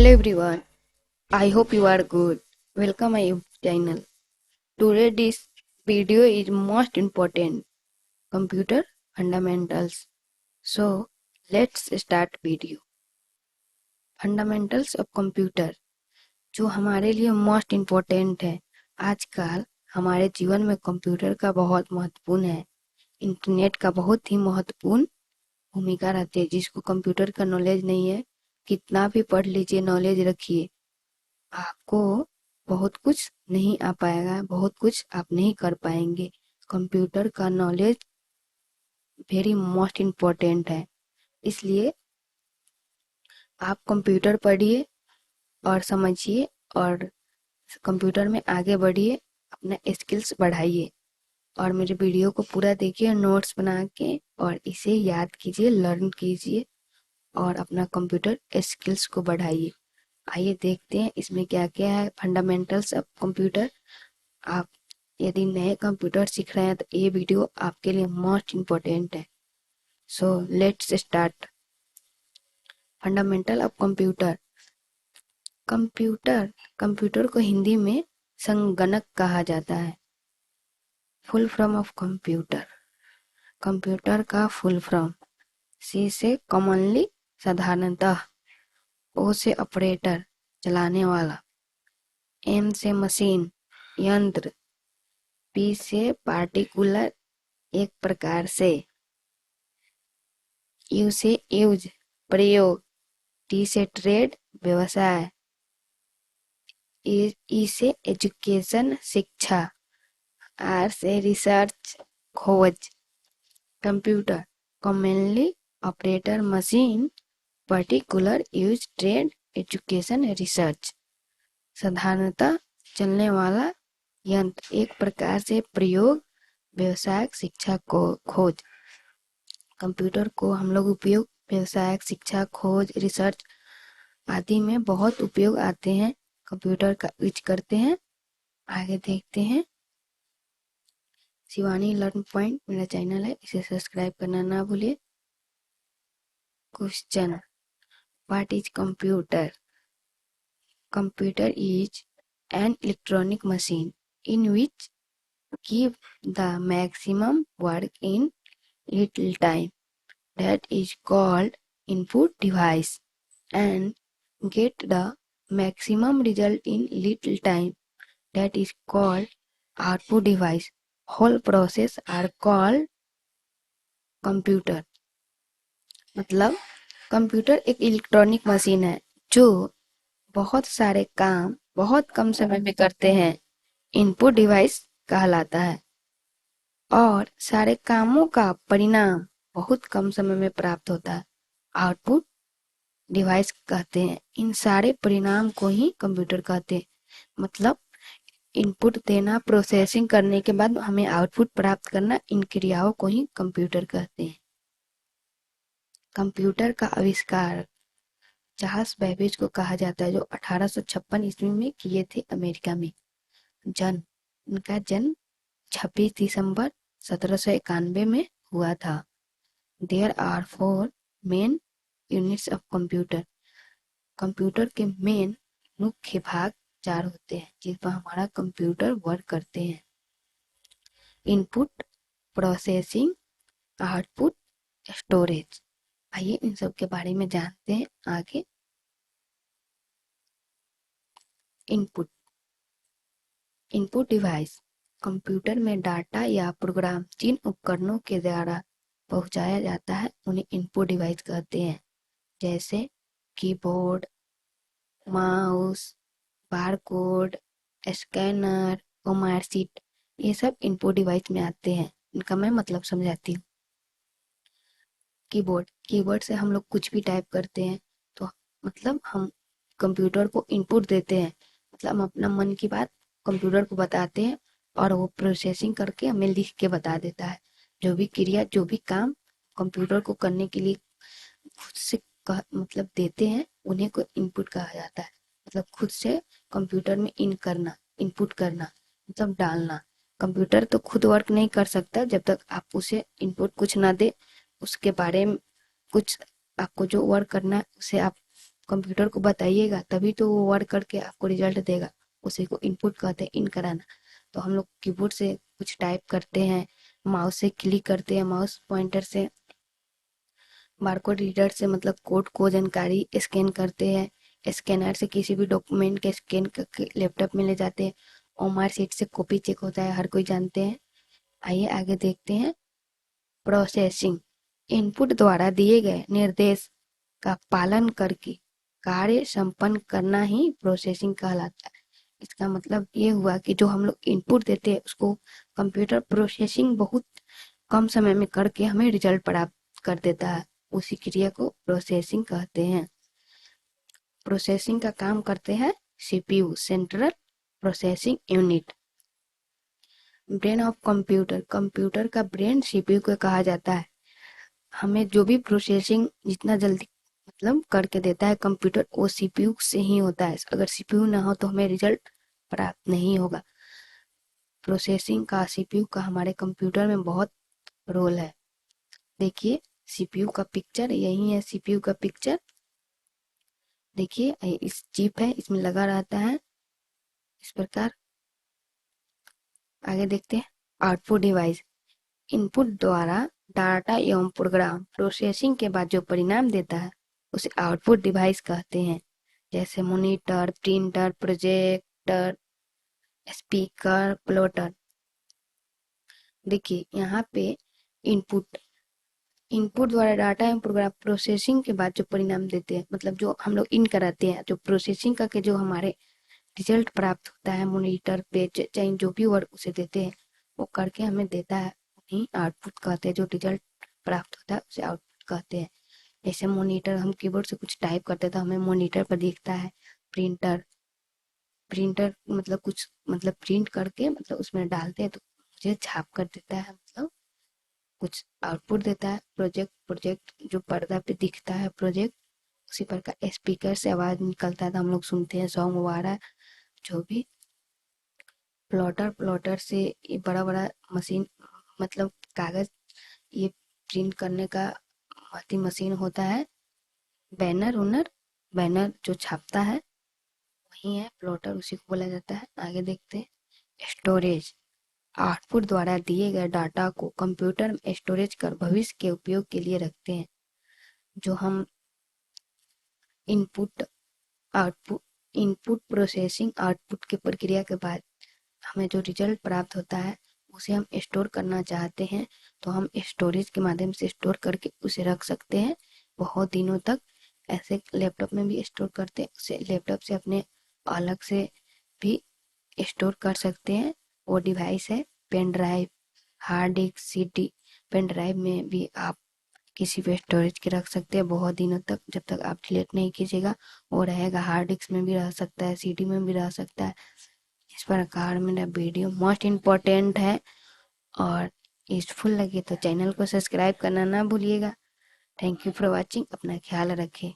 everyone, I hope you are good. Welcome my YouTube channel. Today this video is most important computer fundamentals. So let's start video. Fundamentals of computer जो हमारे लिए most important है। आजकल हमारे जीवन में computer का बहुत महत्वपूर्ण है। इंटरनेट का बहुत ही महत्वपूर्ण भूमिका रहती है। जिसको कंप्यूटर का नॉलेज नहीं है, कितना भी पढ़ लीजिए, नॉलेज रखिए, आपको बहुत कुछ नहीं आ पाएगा, बहुत कुछ आप नहीं कर पाएंगे। कंप्यूटर का नॉलेज वेरी मोस्ट इम्पोर्टेंट है। इसलिए आप कंप्यूटर पढ़िए और समझिए और कंप्यूटर में आगे बढ़िए, अपना स्किल्स बढ़ाइए और मेरे वीडियो को पूरा देखिए, नोट्स बना के और इसे याद कीजिए, लर्न कीजिए और अपना कंप्यूटर स्किल्स को बढ़ाइए। आइए देखते हैं इसमें क्या क्या है। Fundamentals of computer. आप यदि नए कंप्यूटर सीख रहे हैं तो ये वीडियो आपके लिए मोस्ट इम्पोर्टेंट है। So let's start. Fundamental of computer. Computer computer को हिंदी में संगणक कहा जाता है। Full form of computer. Computer का फुल फॉर्म। सी से कॉमनली साधारणतः, ओ से ऑपरेटर चलाने वाला, एम से मशीन यंत्र, पी से पार्टिकुलर एक प्रकार से, यू से यूज प्रयोग, टी से ट्रेड व्यवसाय, ई से एजुकेशन शिक्षा, आर से रिसर्च खोज। Computer commonly operator machine, particular use trade education research. साधारणतः चलने वाला यंत्र, एक प्रकार से प्रयोग, व्यवसायिक शिक्षा को खोज। कंप्यूटर को हम लोग उपयोग व्यवसायिक शिक्षा, खोज, रिसर्च आदि में बहुत उपयोग आते हैं। कंप्यूटर का यूज करते हैं। आगे देखते हैं। शिवानी लर्न पॉइंट मेरा चैनल है, इसे सब्सक्राइब करना ना भूलिए। Question, what is computer? Computer is an electronic machine in which give the maximum work in little time, that is called input device, and get the maximum result in little time, that is called output device. Whole process are called computer. मतलब computer एक electronic machine है जो बहुत सारे काम बहुत कम समय में करते हैं, इनपुट डिवाइस कहलाता है। और सारे कामों का परिणाम बहुत कम समय में प्राप्त होता है, आउटपुट डिवाइस कहते हैं। इन सारे परिणाम को ही कंप्यूटर कहते हैं। मतलब इनपुट देना, प्रोसेसिंग करने के बाद हमें आउटपुट प्राप्त करना, इन क्रियाओं को ही कंप्यूटर कहते हैं। कंप्यूटर का आविष्कार चार्ल्स बेबेज को कहा जाता है, जो 1856 ईस्वी में किए थे अमेरिका में। उनका जन्म 26 दिसंबर 1791 में हुआ था। There are 4 main units of computer. Computer के मेन मुख्य भाग 4 होते हैं जिस पर हमारा कंप्यूटर वर्क करते हैं। Input, processing, output, storage. आइए इन सब के बारे में जानते हैं आगे। Input device. कंप्यूटर में डाटा या प्रोग्राम जिन उपकरणों के द्वारा पहुंचाया जाता है उन्हें इनपुट डिवाइस कहते हैं। जैसे कीबोर्ड, माउस, बारकोड, स्कैनर और मार्कशीट, ये सब इनपुट डिवाइस में आते हैं। इनका मैं मतलब समझाती हूँ। कीबोर्ड से हम लोग कुछ भी टाइप करते हैं, तो मतलब हम कंप्यूटर को इनपुट देते हैं। मतलब हम अपना मन की बात कंप्यूटर को बताते हैं और वो प्रोसेसिंग करके हमें लिख के बता देता है। जो भी क्रिया, जो भी काम कंप्यूटर को करने के लिए खुद से मतलब देते हैं, उन्हें को इनपुट कहा जाता है। मतलब खुद से कंप्यूटर में इनपुट करना मतलब डालना। कंप्यूटर तो खुद वर्क नहीं कर सकता जब तक आप उसे इनपुट कुछ ना दे, उसके बारे में कुछ आपको जो वर्क करना है उसे आप कंप्यूटर को बताइएगा तभी तो वो वर्क करके आपको रिजल्ट देगा। उसी को इनपुट कहते हैं, इन कराना। तो हम लोग कीबोर्ड से कुछ टाइप करते हैं, माउस से क्लिक करते हैं, माउस पॉइंटर से, बारकोड रीडर से मतलब कोड को जानकारी स्कैन करते हैं, स्कैनर से किसी भी डॉक्यूमेंट के स्कैन करके लैपटॉप में ले जाते हैं, और मार्कशीट से कॉपी चेक होता है, हर कोई जानते हैं। आइए आगे देखते हैं। प्रोसेसिंग, इनपुट द्वारा दिए गए निर्देश का पालन करके कार्य संपन्न करना ही प्रोसेसिंग कहलाता है। इसका मतलब ये हुआ कि जो हम लोग इनपुट देते हैं उसको कंप्यूटर प्रोसेसिंग बहुत कम समय में करके हमें रिजल्ट प्राप्त कर देता है। उसी क्रिया को प्रोसेसिंग कहते हैं। प्रोसेसिंग का काम करते हैं CPU, central processing unit. Brain of computer, computer का ब्रेन सीपीयू को कहा जाता है। हमें जो भी प्रोसेसिंग जितना जल्दी मतलब करके देता है कंप्यूटर, वो सीपीयू से ही होता है। अगर सीपीयू ना हो तो हमें रिजल्ट प्राप्त नहीं होगा। प्रोसेसिंग का सीपीयू का हमारे कंप्यूटर में बहुत रोल है। देखिए सीपीयू का पिक्चर, यही है सीपीयू का पिक्चर। देखिए इस चिप है, इसमें लगा रहता है इस प्रकार। आगे देखते हैं। आउटपुट डिवाइस, इनपुट द्वारा डाटा एवं प्रोग्राम प्रोसेसिंग के बाद जो परिणाम देता है उसे आउटपुट डिवाइस कहते हैं। जैसे monitor, printer, projector, speaker, plotter. देखिए यहाँ पे इनपुट, इनपुट द्वारा डाटा एवं प्रोग्राम प्रोसेसिंग के बाद जो परिणाम देते हैं, मतलब जो हम लोग इन कराते हैं, जो प्रोसेसिंग करके जो हमारे रिजल्ट प्राप्त होता है मॉनिटर पे, चाहे जो भी वर्क उसे देते हैं वो करके हमें देता है, उन्हीं आउटपुट कहते हैं। जो रिजल्ट प्राप्त होता है उसे आउटपुट कहते हैं। जैसे मॉनिटर, हम कीबोर्ड से कुछ टाइप करते हैं तो हमें मॉनिटर पर दिखता है। प्रिंटर, प्रिंटर मतलब कुछ मतलब प्रिंट करके मतलब उसमें डालते हैं तो मुझे छाप कर देता है, मतलब कुछ आउटपुट देता है। प्रोजेक्ट, प्रोजेक्ट जो पर्दा पे दिखता है प्रोजेक्ट, उसी प्रकार स्पीकर से आवाज निकलता है तो हम लोग सुनते हैं सॉन्ग वगैरह जो भी। प्लॉटर, प्लॉटर से ये बड़ा बड़ा मशीन मतलब कागज ये प्रिंट करने का अति मशीन होता है। बैनर उनर, बैनर जो छापता है वही है प्लॉटर, उसी को बोला जाता है। आगे देखते हैं। स्टोरेज, आउटपुट द्वारा दिए गए डाटा को कंप्यूटर में स्टोरेज कर भविष्य के उपयोग के लिए रखते हैं। जो हम input output, input processing output की प्रक्रिया के बाद हमें जो रिजल्ट प्राप्त होता है उसे हम स्टोर करना चाहते हैं तो हम स्टोरेज के माध्यम से स्टोर करके उसे रख सकते हैं बहुत दिनों तक। ऐसे लैपटॉप में भी स्टोर करते हैं, उसे लैपटॉप से अपने अलग से भी स्टोर कर सकते हैं। वो डिवाइस है pen drive, hard disk, CD. Pen drive में भी आप किसी भी स्टोरेज के रख सकते हैं बहुत दिनों तक, जब तक आप डिलीट नहीं कीजिएगा वो रहेगा। हार्ड डिस्क में भी रह सकता है, सीडी में भी रह सकता है। इस प्रकार मेरा वीडियो मोस्ट इम्पोर्टेंट है, और यूजफुल लगे तो चैनल को सब्सक्राइब करना ना भूलिएगा। Thank you for watching. अपना ख्याल रखें।